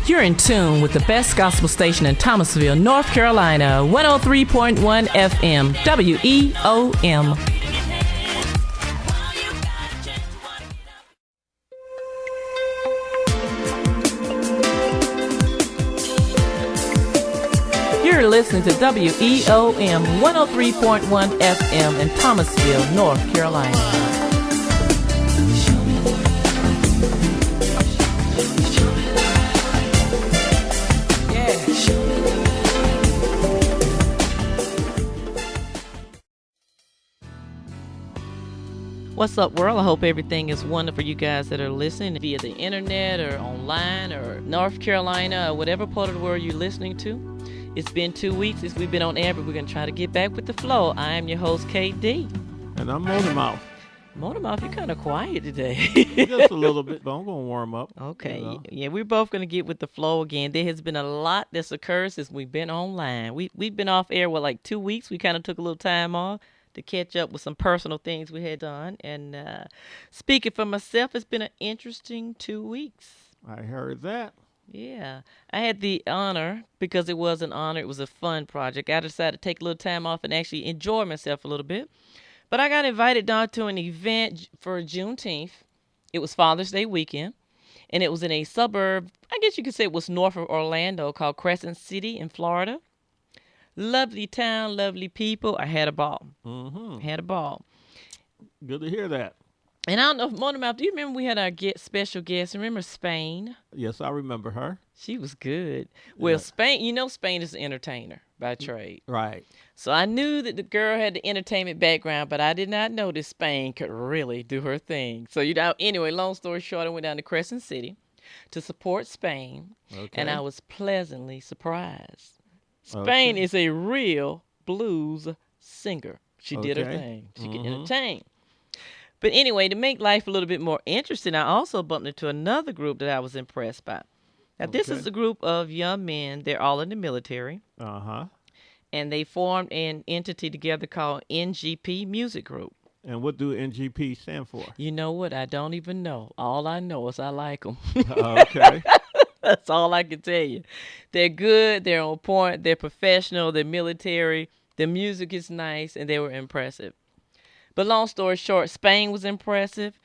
You're in tune with the best gospel station in Thomasville, North Carolina, 103.1 FM, WEOM. You're listening to WEOM 103.1 FM in Thomasville, North Carolina. What's up, world? I hope everything is wonderful for you guys that are listening via the internet or online or North Carolina or whatever part of the world you're listening to. It's been 2 weeks since we've been on air, but we're going to try to get back with the flow. I am your host, Kaye Dee. And I'm Motormouth. Motormouth, you're kind of quiet today. Just a little bit, but I'm going to warm up. Okay. You know? Yeah, we're both going to get with the flow again. There has been a lot that's occurred since we've been online. We've been off air, like 2 weeks? We kind of took a little time off to catch up with some personal things we had done. And speaking for myself, it's been an interesting 2 weeks. I heard that. Yeah. I had the honor, because it was an honor, it was a fun project. I decided to take a little time off and actually enjoy myself a little bit. But I got invited down to an event for Juneteenth. It was Father's Day weekend. And it was in a suburb, I guess you could say it was north of Orlando, called Crescent City in Florida. Lovely town, lovely people. I had a ball. Had a ball. Good to hear that. And I don't know, Motormouth, do you remember we had our special guest? Remember Spain? Yes, I remember her. She was good. Well, yeah. Spain is an entertainer by trade. Right. So I knew that the girl had the entertainment background, but I did not know that Spain could really do her thing. So, anyway, long story short, I went down to Crescent City to support Spain, and I was pleasantly surprised. Spain is a real blues singer. She did her thing. She can entertain. But anyway, to make life a little bit more interesting, I also bumped into another group that I was impressed by. Now, this is a group of young men. They're all in the military. And they formed an entity together called NGP Music Group. And what do NGP stand for? You know what? I don't even know. All I know is I like them. Okay. That's all I can tell you. They're good. They're on point. They're professional. They're military. The music is nice, and they were impressive. But long story short, Spain was impressive.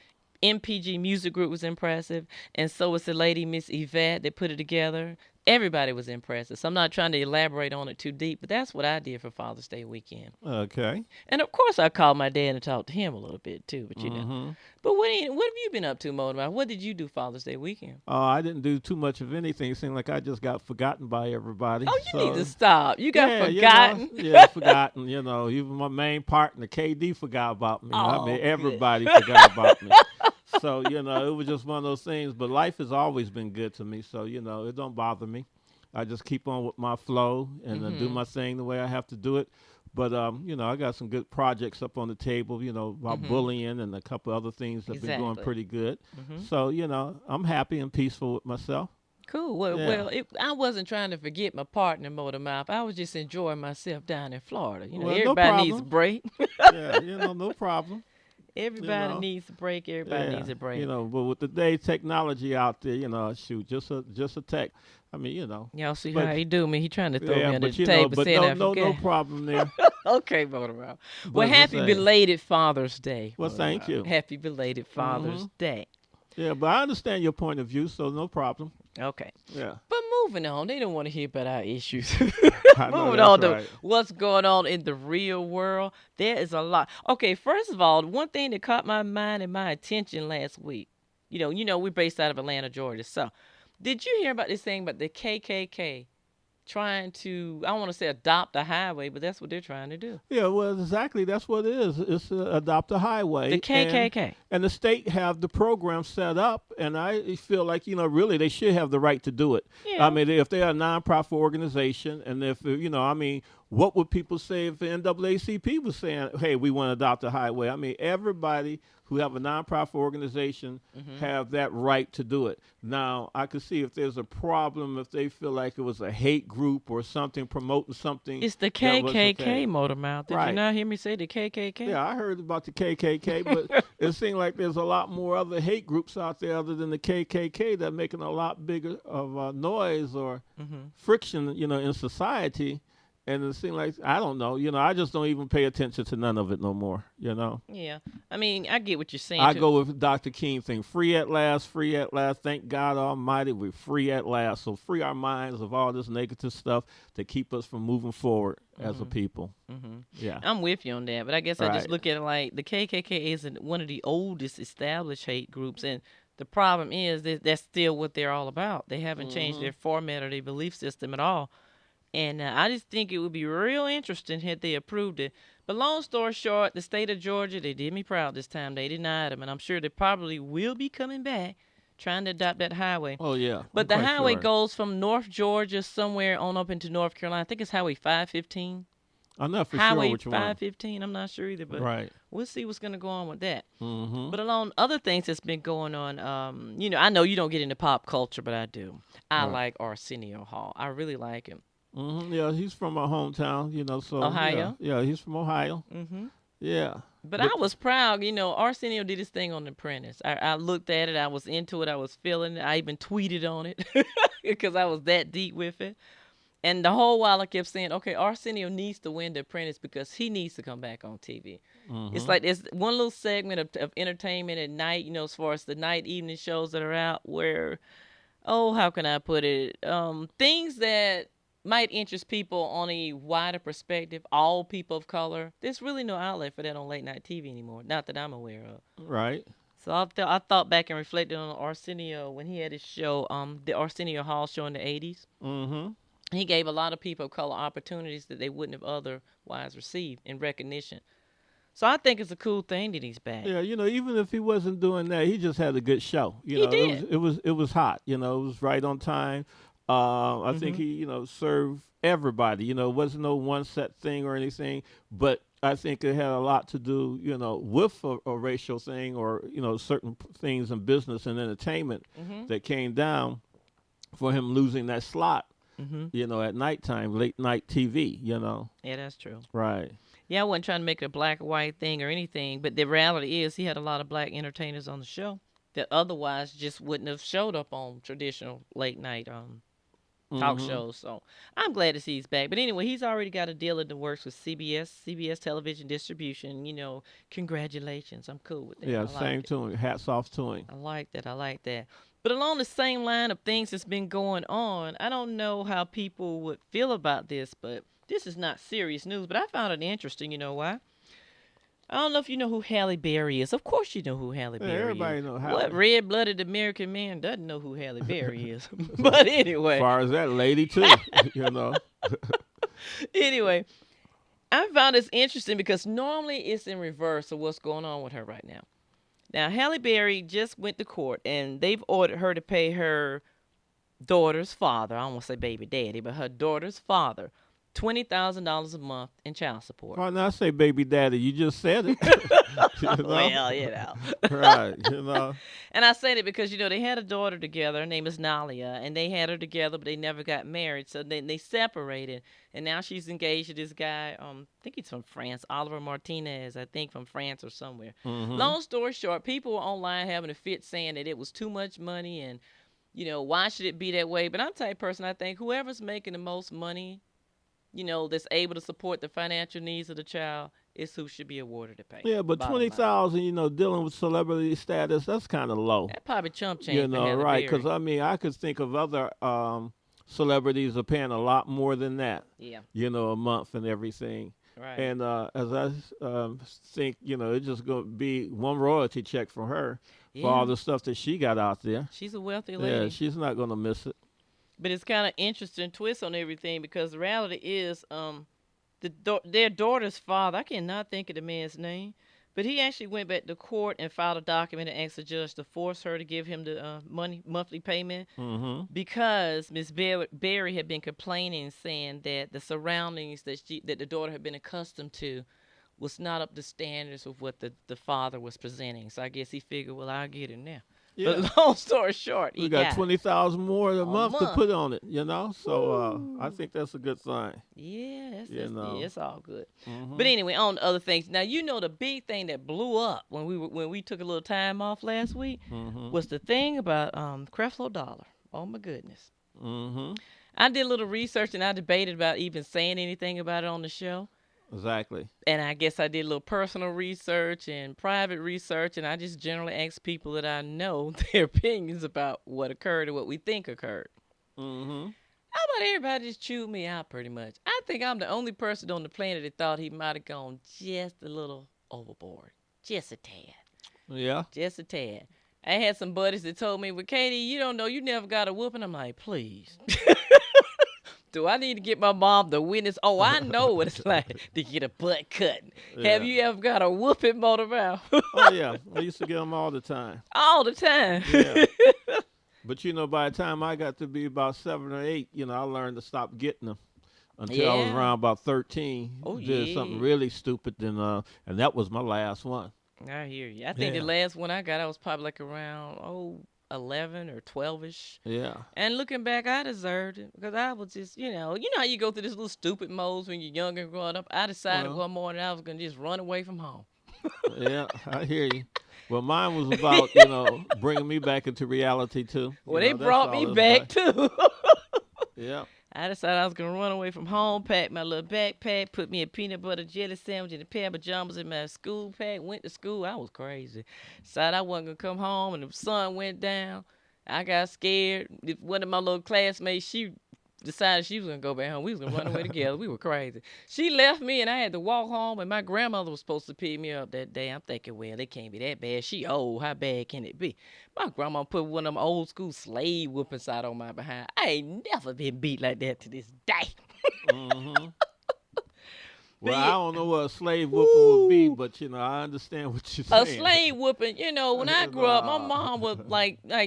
MPG Music Group was impressive. And so was the lady, Miss Yvette, that put it together. Everybody was impressive. So I'm not trying to elaborate on it too deep, but that's what I did for Father's Day weekend. Okay. And, of course, I called my dad and talked to him a little bit, too. But, But what have you been up to, Motormouth? What did you do Father's Day weekend? I didn't do too much of anything. It seemed like I just got forgotten by everybody. Oh, you need to stop. You got forgotten. Forgotten. Even my main partner, Kaye Dee, forgot about me. Everybody good. forgot about me. So, it was just one of those things. But life has always been good to me. So, it don't bother me. I just keep on with my flow and do my thing the way I have to do it. But, I got some good projects up on the table, about bullying and a couple other things that have been going pretty good. So, I'm happy and peaceful with myself. Cool. Well, I wasn't trying to forget my partner, Motormouth. I was just enjoying myself down in Florida. Everybody needs a break. No problem. Everybody needs a break. Everybody needs a break. But with today's technology out there, just a tech. Y'all see how he do me? He trying to throw me under the table. But no problem there. Okay, Motormouth. Well, happy belated Father's Day. Well, thank you. Happy belated Father's Day. Yeah, but I understand your point of view, so no problem. Okay. Yeah. But moving on, they don't want to hear about our issues. Moving on to what's going on in the real world, there is a lot. Okay, first of all, one thing that caught my mind and my attention last week, we're based out of Atlanta, Georgia. So, did you hear about this thing about the KKK trying to, I don't want to say adopt a highway, but that's what they're trying to do. Yeah, well, exactly. That's what it is. It's adopt a highway. The KKK. And the state have the program set up, and I feel like, really they should have the right to do it. Yeah. If they're a nonprofit organization, and if, what would people say if the NAACP was saying, hey, we want to adopt a highway? Everybody who have a nonprofit organization have that right to do it. Now, I could see if there's a problem, if they feel like it was a hate group or something promoting something. It's the KKK, Motormouth. Did you not hear me say the KKK? Yeah, I heard about the KKK, but it seems like there's a lot more other hate groups out there other than the KKK that making a lot bigger of noise or friction, in society. And it seems like, I don't know, I just don't even pay attention to none of it no more, Yeah. I mean, I get what you're saying. I go with Dr. King thing, free at last, free at last. Thank God Almighty, we're free at last. So free our minds of all this negative stuff to keep us from moving forward as a people. Yeah. I'm with you on that, but I guess I just look at it like the KKK is one of the oldest established hate groups, and the problem is that that's still what they're all about. They haven't changed their format or their belief system at all. And I just think it would be real interesting had they approved it. But long story short, the state of Georgia, they did me proud this time. They denied them, and I'm sure they probably will be coming back trying to adopt that highway. Oh, yeah. But the highway goes from North Georgia somewhere on up into North Carolina. I think it's Highway 515. I'm not for Highway sure which 515, I'm not sure either, but we'll see what's going to go on with that. But along other things that's been going on, I know you don't get into pop culture, but I do. I like Arsenio Hall. I really like him. Yeah, he's from my hometown, so. Ohio? Yeah, he's from Ohio. Yeah. But I was proud, Arsenio did his thing on The Apprentice. I looked at it, I was into it, I was feeling it. I even tweeted on it because I was that deep with it. And the whole while I kept saying, okay, Arsenio needs to win The Apprentice because he needs to come back on TV. It's like there's one little segment of entertainment at night, as far as the night evening shows that are out where, how can I put it? Things that might interest people on a wider perspective, all people of color. There's really no outlet for that on late night TV anymore, not that I'm aware of. Right. So I thought back and reflected on Arsenio when he had his show, the Arsenio Hall show in the 80s. He gave a lot of people of color opportunities that they wouldn't have otherwise received in recognition. So I think it's a cool thing that he's back. Yeah, even if he wasn't doing that, he just had a good show. He did. It was hot. It was right on time. I think he, served everybody. It wasn't no one set thing or anything, but I think it had a lot to do, with a racial thing or, certain things in business and entertainment that came down for him losing that slot, at nighttime, late night TV, Yeah, that's true. Right. Yeah, I wasn't trying to make it a black or white thing or anything, but the reality is he had a lot of black entertainers on the show that otherwise just wouldn't have showed up on traditional late night talk shows. So I'm glad to see he's back. But anyway, he's already got a deal in the works with CBS Television Distribution. Congratulations. I'm cool with that. Yeah, same to him. Hats off to him. I like that. But along the same line of things that's been going on, I don't know how people would feel about this, but this is not serious news, but I found it interesting. You know why? I don't know if you know who Halle Berry is. Of course you know who Halle Berry is. Everybody know Halle. What red-blooded American man doesn't know who Halle Berry is? But anyway. As far as that lady, too, Anyway, I found this interesting because normally it's in reverse of what's going on with her right now. Now, Halle Berry just went to court, and they've ordered her to pay her daughter's father, I don't want to say baby daddy, but her daughter's father, $20,000 a month in child support. Why not say baby daddy? You just said it. Well, Right, And I said it because, they had a daughter together. Her name is Nalia, and they had her together, but they never got married. So then they separated, and now she's engaged to this guy. I think he's from France, Oliver Martinez, I think from France or somewhere. Long story short, people were online having a fit saying that it was too much money and, why should it be that way? But I'm the type of person, I think whoever's making the most money, that's able to support the financial needs of the child is who should be awarded the pay. Yeah, but 20,000, dealing with celebrity status, that's kind of low. That probably chump change. Right? Because I could think of other celebrities are paying a lot more than that. Yeah. A month and everything. Right. And as I think, it's just going to be one royalty check from her for all the stuff that she got out there. She's a wealthy lady. Yeah, she's not going to miss it. But it's kind of interesting twist on everything because the reality is their daughter's father, I cannot think of the man's name, but he actually went back to court and filed a document and asked the judge to force her to give him the monthly payment because Ms. Berry had been complaining, saying that the surroundings that the daughter had been accustomed to was not up to standards of what the father was presenting. So I guess he figured, well, I'll get it now. Yeah. But long story short, We got 20,000 more a month to put on it, So I think that's a good sign. Yeah, it's all good. Mm-hmm. But anyway, on the other things. Now the big thing that blew up when we took a little time off last week was the thing about Creflo Dollar. Oh my goodness. I did a little research and I debated about even saying anything about it on the show. Exactly. And I guess I did a little personal research and private research, and I just generally asked people that I know their opinions about what occurred and what we think occurred. How about everybody just chewed me out pretty much? I think I'm the only person on the planet that thought he might have gone just a little overboard. Just a tad. Yeah. Just a tad. I had some buddies that told me, well, Kaye Dee, you don't know, you never got a whooping. I'm like, please. Do I need to get my mom to witness? Oh, I know what it's like to get a butt cut. Yeah. Have you ever got a whooping motor mouth? Oh, yeah. I used to get them all the time. All the time. Yeah. But, by the time I got to be about 7 or 8, I learned to stop getting them until I was around about 13. Oh, did something really stupid, and that was my last one. I hear you. I think the last one I got, I was probably like around, 11 or 12ish. Yeah. And looking back, I deserved it because I was just, you know how you go through this little stupid modes when you're younger and growing up. I decided one morning I was going to just run away from home. Yeah, I hear you. Well, mine was about, bringing me back into reality, too. Well, they brought me back, too. Yeah. I decided I was going to run away from home, pack my little backpack, put me a peanut butter jelly sandwich and a pair of pajamas in my school pack, went to school. I was crazy. Decided I wasn't going to come home, and the sun went down. I got scared. One of my little classmates, she decided she was going to go back home. We was going to run away together. We were crazy. She left me, and I had to walk home, and my grandmother was supposed to pick me up that day. I'm thinking, well, it can't be that bad. She old. How bad can it be? My grandma put one of them old school slave whoopings out on my behind. I ain't never been beat like that to this day. Well, I don't know what a slave whooping would be, but, I understand what you're saying. A slave whooping, when I grew up, my mom would,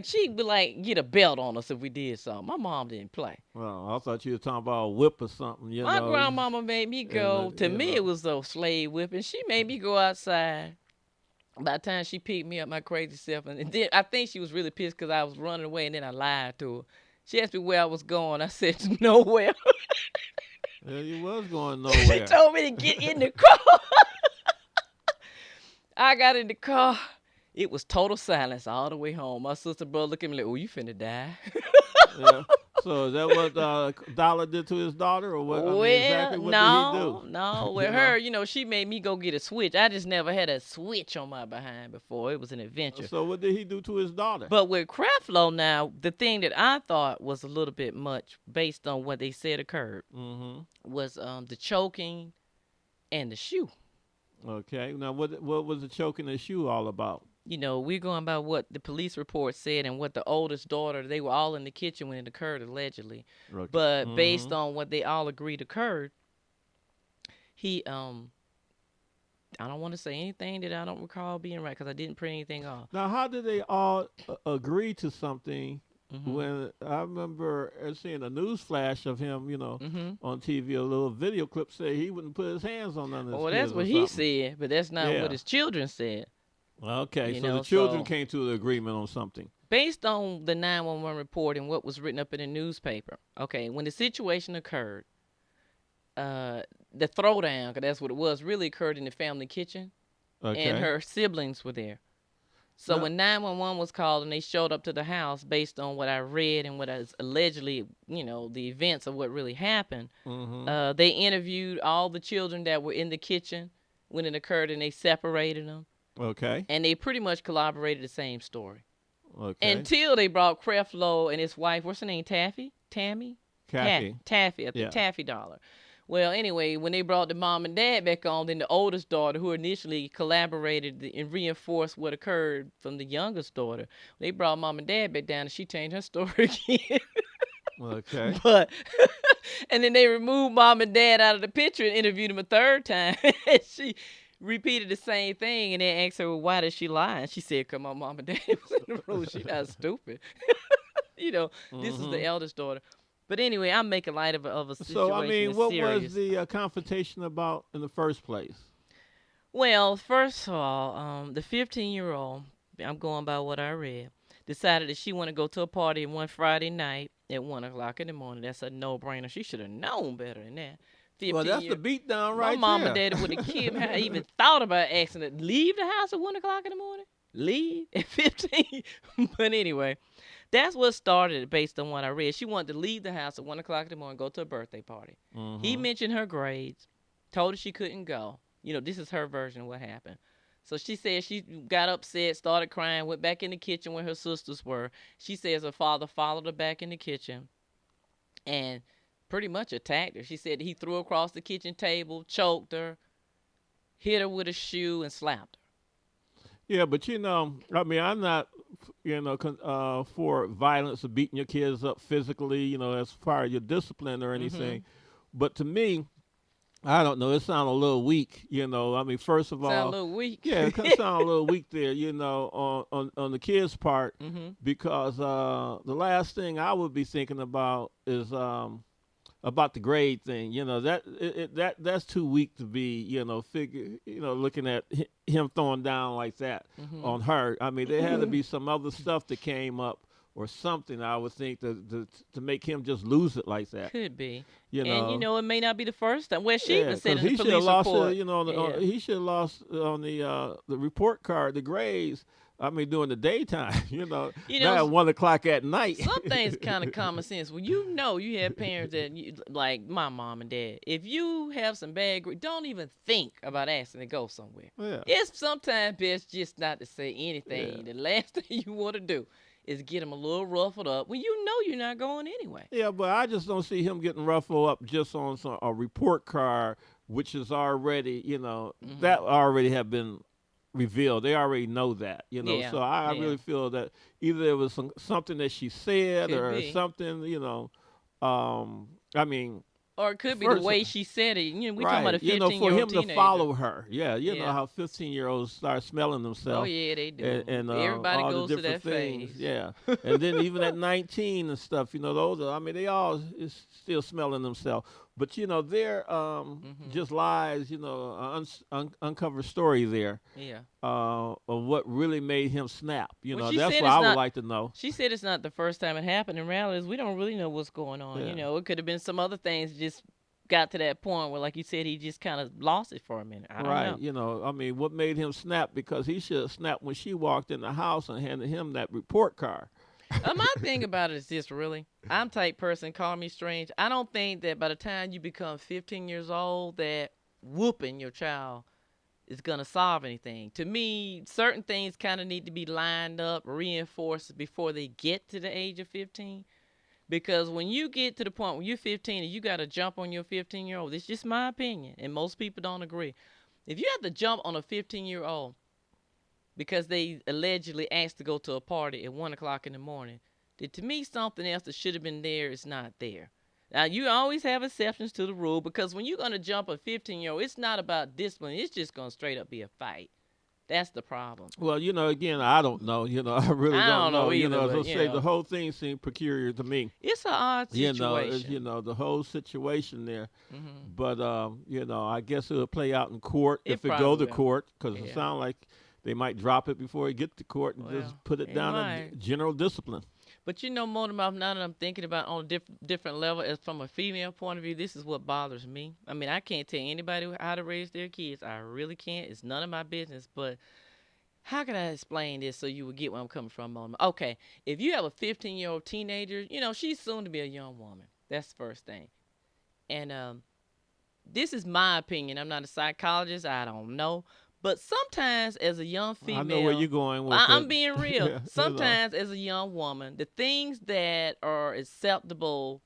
she'd be get a belt on us if we did something. My mom didn't play. Well, I thought you were talking about a whip or something, My grandmama made me go, it was a slave whipping. She made me go outside. By the time she picked me up, my crazy self, and then I think she was really pissed because I was running away, and then I lied to her. She asked me where I was going. I said, nowhere. Yeah, you was going nowhere. She told me to get in the car. I got in the car. It was total silence all the way home. My sister, brother, looked at me like, oh, you finna die. Yeah. So is that what Dollar did to his daughter, or what? Well, exactly what did he do? No. With her, she made me go get a switch. I just never had a switch on my behind before. It was an adventure. So what did he do to his daughter? But with Creflo now, the thing that I thought was a little bit much based on what they said occurred was the choking and the shoe. Okay. Now, what was the choking and the shoe all about? We're going by what the police report said and what the oldest daughter, they were all in the kitchen when it occurred, allegedly. Okay. But based on what they all agreed occurred, he, I don't want to say anything that I don't recall being right because I didn't print anything off. Now, how did they all agree to something when I remember seeing a news flash of him, on TV, a little video clip said he wouldn't put his hands on none of his kids. Well, that's what he said, but that's not what his children said. Okay, so the children came to an agreement on something. Based on the 911 report and what was written up in the newspaper, okay, when the situation occurred, the throwdown, because that's what it was, really occurred in the family kitchen, and her siblings were there. So when 911 was called and they showed up to the house, based on what I read and what is allegedly, the events of what really happened, they interviewed all the children that were in the kitchen when it occurred, and they separated them. Okay. And they pretty much corroborated the same story. Okay. Until they brought Creflo and his wife, what's her name, Taffy? Taffy, I think Taffy Dollar. Well, anyway, when they brought the mom and dad back on, then the oldest daughter, who initially collaborated and reinforced what occurred from the youngest daughter, they brought mom and dad back down, and she changed her story again. Okay. And then they removed mom and dad out of the picture and interviewed them a third time. She repeated the same thing, and then asked her, well, why did she lie? And she said, because my mom and dad was in the room. She's not stupid. This is the eldest daughter. But anyway, I'm making light of a situation. So, what was the confrontation about in the first place? Well, first of all, the 15-year-old, I'm going by what I read, decided that she want to go to a party one Friday night at 1 o'clock in the morning. That's a no-brainer. She should have known better than that. Well, that's the beat down my right mom there. and daddy would have killed me. I even thought about asking her, leave the house at 1 o'clock in the morning? Leave at 15? But anyway, that's what started it based on what I read. She wanted to leave the house at 1 o'clock in the morning, go to a birthday party. Mm-hmm. He mentioned her grades, told her she couldn't go. You know, this is her version of what happened. So she said she got upset, started crying, went back in the kitchen where her sisters were. She says her father followed her back in the kitchen and pretty much attacked her. She said he threw her across the kitchen table, choked her, hit her with a shoe, and slapped her. Yeah, but you know, I mean, I'm not, you know, for violence or beating your kids up physically, you know, as far as your discipline or anything. But to me, I don't know. It sounds a little weak, you know. I mean, first of all, sound a little weak. Yeah, it sounds a little weak there, you know, on the kids' part, because the last thing I would be thinking about is about the grade thing. You know, that's too weak to be, you know, looking at him throwing down like that on her. I mean, there had to be some other stuff that came up or something, I would think, to make him just lose it like that. Could be. You know, and, you know, it may not be the first time. Well, she even said in the he police report. You know, he should have lost on the report card, the grades. I mean, during the daytime, you know not at 1 o'clock at night. Some things kind of common sense. Well, you know, you have parents that, like my mom and dad, if you have some bad grades, don't even think about asking to go somewhere. Yeah. It's sometimes best just not to say anything. Yeah. The last thing you want to do is get them a little ruffled up when you know you're not going anyway. Yeah, but I just don't see him getting ruffled up just on a report card, which is already, you know, that already have been revealed. They already know that, you know. Yeah, so I really feel that either it was something that she said Could or be. something, you know. I mean, or it could be the way she said it. You know, we're talking about a 15-year-old for him teenager. to follow her. Yeah, you know how 15-years start smelling themselves. Oh, yeah, they do. And everybody all goes the to that things. phase. Yeah. And then even at 19 and stuff, you know, those are, I mean, they all is still smelling themselves. But, you know, they're just lies, you know, uncovered story there. Yeah. Of what really made him snap. You Well, know, she that's said what it's I would not- like to know. She said it's not the first time it happened. In reality, we don't really know what's going on. Yeah. You know, it could have been some other things just got to that point where, like you said, he just kind of lost it for a minute. I don't know. You know, I mean, what made him snap? Because he should have snapped when she walked in the house and handed him that report card. My thing about it is this, really. I'm type person, call me strange. I don't think that by the time you become 15 years old that whooping your child is going to solve anything. To me, certain things kind of need to be lined up, reinforced before they get to the age of 15. Because when you get to the point where you're 15 and you got to jump on your 15-year-old, it's just my opinion, and most people don't agree. If you have to jump on a 15-year-old because they allegedly asked to go to a party at 1 o'clock in the morning, then to me, something else that should have been there is not there. Now, you always have exceptions to the rule, because when you're going to jump a 15-year-old, it's not about discipline. It's just going to straight up be a fight. That's the problem. Well, you know, again, I don't know. You know, I really don't know. Either, you know, but, so say the whole thing seemed peculiar to me. It's an odd situation. You know, the whole situation there. But, you know, I guess it'll play out in court if it go to court, because it sounds like they might drop it before it get to court and just put it down in general discipline. But you know, more than now that I'm thinking about on a different level, as from a female point of view, this is what bothers me. I mean, I can't tell anybody how to raise their kids. I really can't. It's none of my business. But how can I explain this so you would get where I'm coming from? Okay, if you have a 15-year-old teenager, you know, she's soon to be a young woman. That's the first thing. And this is my opinion. I'm not a psychologist. I don't know. But sometimes as a young female, I know where you're going with I'm being real. Sometimes as a young woman, the things that are acceptable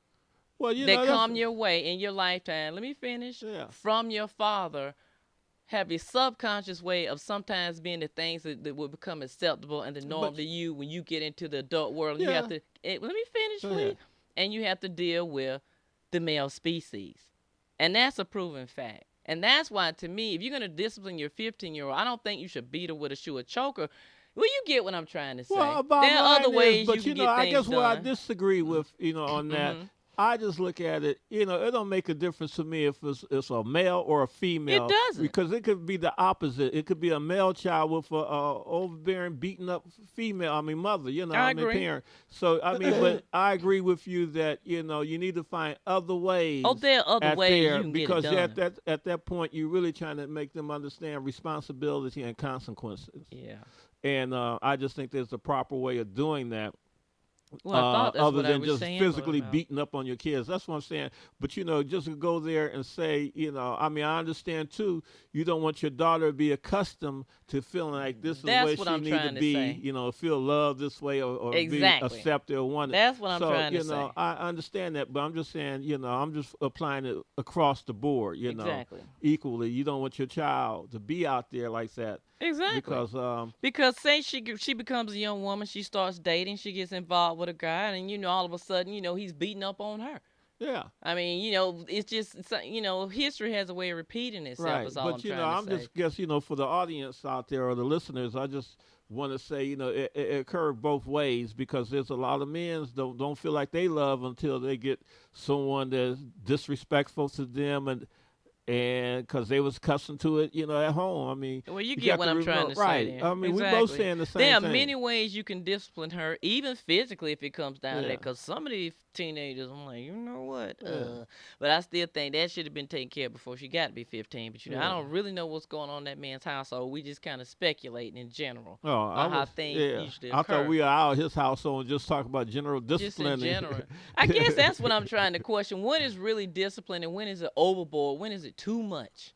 that come your way in your lifetime, let me finish, from your father, have a subconscious way of sometimes being the things that will become acceptable and the norm to you when you get into the adult world. You have to, let me finish, please. And you have to deal with the male species. And that's a proven fact. And that's why, to me, if you're going to discipline your 15-year-old, I don't think you should beat her with a shoe or choke her. Well, you get what I'm trying to say. Well, there are other ways but you can know, get I things guess done. where I disagree with, you know, on that, I just look at it, it don't make a difference to me if it's a male or a It female, doesn't. because it could be the opposite. It could be a male child with a overbearing, beaten up mother, I agree. parent. So, but I agree with you that, you need to find other ways. Oh, there are other ways you can because get it done. at that point, you're really trying to make them understand responsibility and consequences. Yeah. And I just think there's a proper way of doing that. Well, I thought that's other what I than was just saying, physically about. beating up on your kids. That's what I'm saying. But, just to go there and say, I understand, too, you don't want your daughter to be accustomed to feeling like this is the way what she I'm need trying to to be, say. Feel loved this way or Exactly. be accepted or wanted. That's what I'm trying to say. So, I understand that, but I'm just saying, I'm just applying it across the board, Exactly. equally. You don't want your child to be out there like that. Exactly. Because say she becomes a young woman, she starts dating, she gets involved with a guy, and all of a sudden, he's beating up on her. Yeah. It's just history has a way of repeating itself. Right. Is all But I'm trying I'm to say. just guess for the audience out there or the listeners, I just want to say it occurred both ways, because there's a lot of men don't feel like they love until they get someone that's disrespectful to them and because they was accustomed to it, at home. Well, you get what I'm trying to say. Right. Then. We both saying the same thing. There are many ways you can discipline her, even physically, if it comes down to that. Because some of these teenagers, I'm like, you know what? But I still think that should have been taken care of before she got to be 15. But I don't really know what's going on in that man's household. We just kind of speculating in general on how things usually occur. I thought we were out of his household and just talk about general discipline. Just in general. I guess that's what I'm trying to question. When is really discipline and when is it overboard? When is it too much?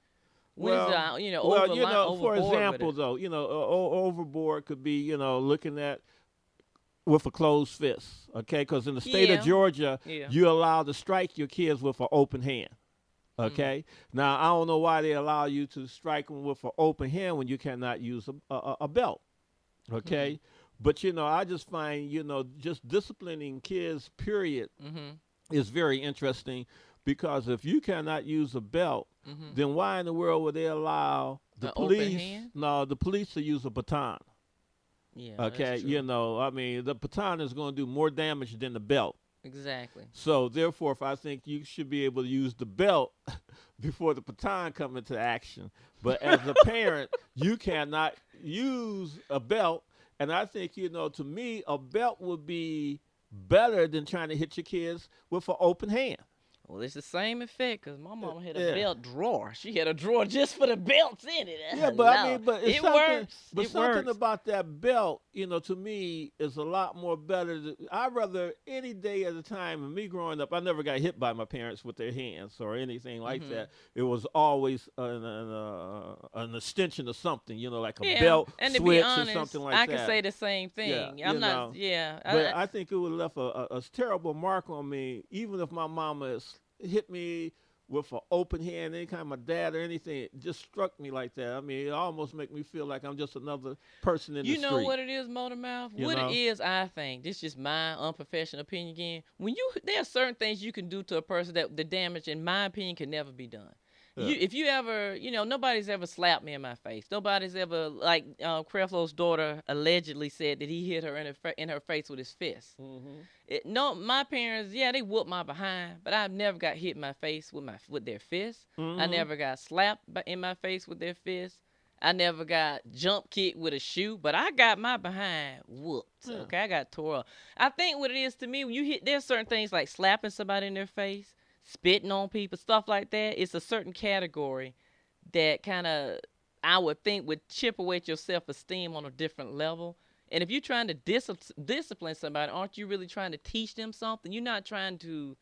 When is it, for example, though, overboard could be, looking at with a closed fist, okay? Because in the state of Georgia, you're allowed to strike your kids with an open hand, okay? Now, I don't know why they allow you to strike them with an open hand when you cannot use a belt, okay? But, I just find, just disciplining kids, period, is very interesting. Because if you cannot use a belt, then why in the world would they allow the police to use a baton? Yeah. Okay. The baton is going to do more damage than the belt. Exactly. So therefore, I think you should be able to use the belt before the baton come into action. But as a parent, you cannot use a belt. And I think, to me, a belt would be better than trying to hit your kids with an open hand. Well, it's the same effect because my mama had a belt drawer. She had a drawer just for the belts in it. Yeah, but but it works. But something about that belt, to me, is a lot more better. I'd rather any day at a time. And me growing up, I never got hit by my parents with their hands or anything like that. It was always an extension of something, like a belt, and switch, to be honest, or something like that. I can say the same thing. Yeah, I'm not. But I think it would have left a terrible mark on me, even if my mama is hit me with an open hand anytime my dad or anything. It just struck me like that. It almost make me feel like I'm just another person in the street. You know what it is, Motormouth? It is, I think, this is just my unprofessional opinion again. There are certain things you can do to a person that the damage, in my opinion, can never be done. If you ever, nobody's ever slapped me in my face. Nobody's ever, like Creflo's daughter allegedly said that he hit her in her face with his fist. My parents, they whooped my behind, but I've never got hit in my face with their fist. I never got slapped in my face with their fist. I never got jump kicked with a shoe, but I got my behind whooped. Okay, I got tore up. I think what it is to me, when there's certain things like slapping somebody in their face, spitting on people, stuff like that. It's a certain category that kind of, I would think, would chip away at your self-esteem on a different level. And if you're trying to discipline somebody, aren't you really trying to teach them something? You're not trying to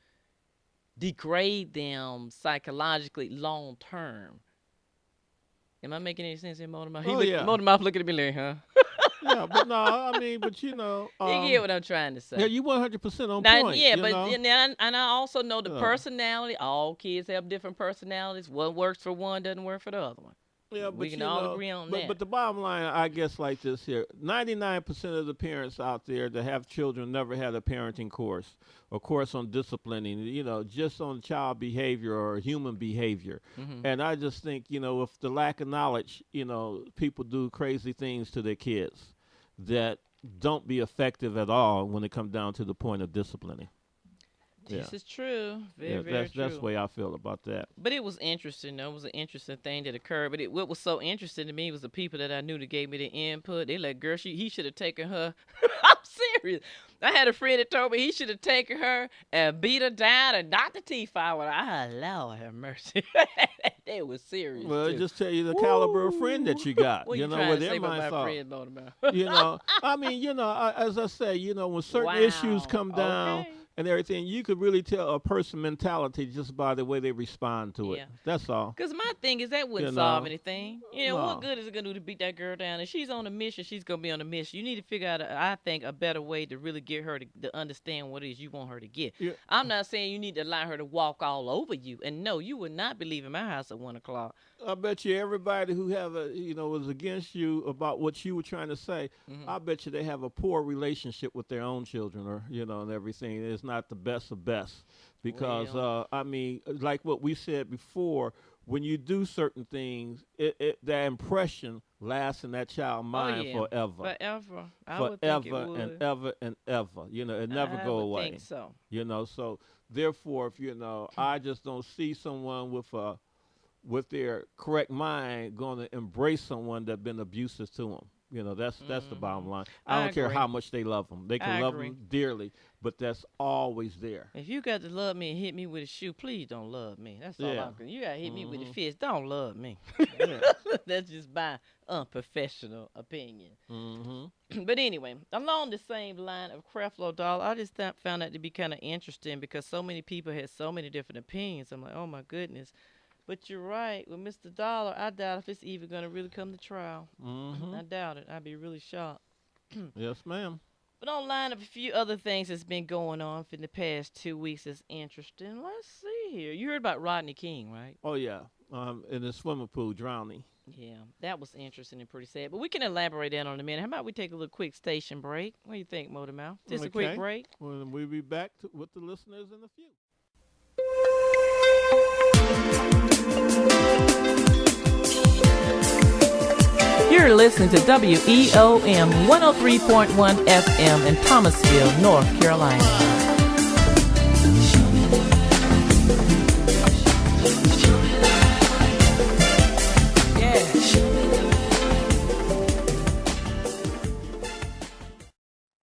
degrade them psychologically long term. Am I making any sense here, Motormouth? Motormouth looking at me like, huh? Yeah, but no, but you get what I'm trying to say. Yeah, you 100% on point. Yeah, and I also know the personality. All kids have different personalities. What works for one doesn't work for the other one. Yeah, we can all agree on that. But the bottom line, I guess, like this here: 99% of the parents out there that have children never had a parenting course, a course on disciplining. Just on child behavior or human behavior. And I just think, with the lack of knowledge, people do crazy things to their kids that don't be effective at all when it comes down to the point of disciplining. This is true. Very true. That's the way I feel about that. But it was interesting, though. It was an interesting thing that occurred. But what was so interesting to me was the people that I knew that gave me the input. They like, girl, he should have taken her. I'm serious. I had a friend that told me he should have taken her and beat her down and knocked the teeth out. Lord have mercy. They was serious. Well, too. Just tell you the caliber of friend that you got. What you know, trying where to say their about minds my are. friend, Baltimore? You know, I mean, you know, as I say, you know, when certain issues come down. Okay. And everything, you could really tell a person's mentality just by the way they respond to it. Yeah. That's all. Because my thing is that wouldn't solve anything. You know, what good is it going to do to beat that girl down? If she's on a mission, she's going to be on a mission. You need to figure out, I think, a better way to really get her to understand what it is you want her to get. Yeah. I'm not saying you need to allow her to walk all over you. And no, you would not be leaving my house at 1 o'clock. I bet you everybody who was against you about what you were trying to say, I bet you they have a poor relationship with their own children or, you know, and everything. It's not the best of best because, I mean, like what we said before, when you do certain things, that impression lasts in that child's mind forever. Forever. Forever and ever and ever. You know, it never go away. I think so. You know, so therefore, if, you know, I just don't see someone with their correct mind going to embrace someone that's been abusive to them. You know, that's the bottom line. I don't care how much they love them. They can love them dearly, but that's always there. If you got to love me and hit me with a shoe, please don't love me. That's all I'm saying. You got to hit me with a fist. Don't love me. That's just my unprofessional opinion. But anyway, along the same line of Creflo Dollar, I just found that to be kind of interesting because so many people had so many different opinions. I'm like, oh, my goodness. But you're right. With Mr. Dollar, I doubt if it's even going to really come to trial. I doubt it. I'd be really shocked. Yes, ma'am. But online of a few other things that's been going on for the past 2 weeks that's interesting. Let's see here. You heard about Rodney King, right? Oh, yeah. In the swimming pool drowning. Yeah, that was interesting and pretty sad. But we can elaborate that on a minute. How about we take a little quick station break? What do you think, Motor Mouth? Just a quick break? Well, we'll be back with the listeners in a few. You're listening to WEOM 103.1 FM in Thomasville, North Carolina.